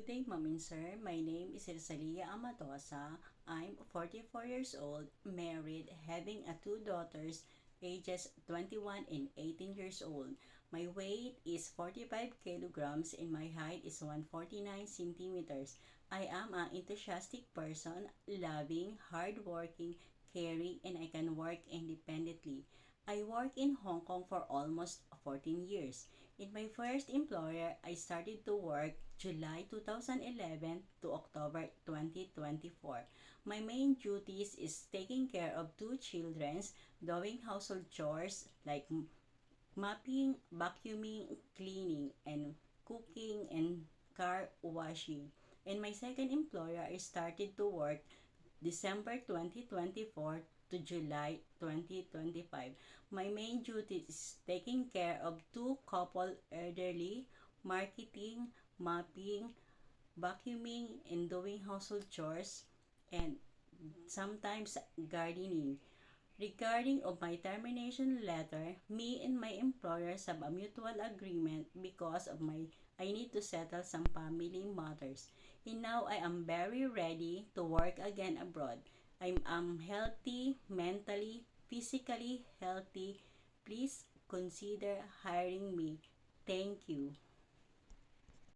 Good day, Ma'am and Sir. My name is Rosalia Amatosa. I'm 44 years old, married, having two daughters, ages 21 and 18 years old. My weight is 45 kilograms and my height is 149 centimeters. I am an enthusiastic person, loving, hardworking, caring, and I can work independently. I work in Hong Kong for almost 14 years. In my first employer, I started to work July 2011 to October 2024. My main duties is taking care of two children, doing household chores like mopping, vacuuming, cleaning, and cooking and car washing. In my second employer, I started to work December 2024 to July 2025. My main duty is taking care of two couple elderly, marketing, mopping, vacuuming, and doing household chores, and sometimes gardening. Regarding of my termination letter, me and my employers have a mutual agreement because of my I need to settle some family matters. And now I am very ready to work again abroad. I'm healthy, mentally, physically healthy. Please consider hiring me. Thank you.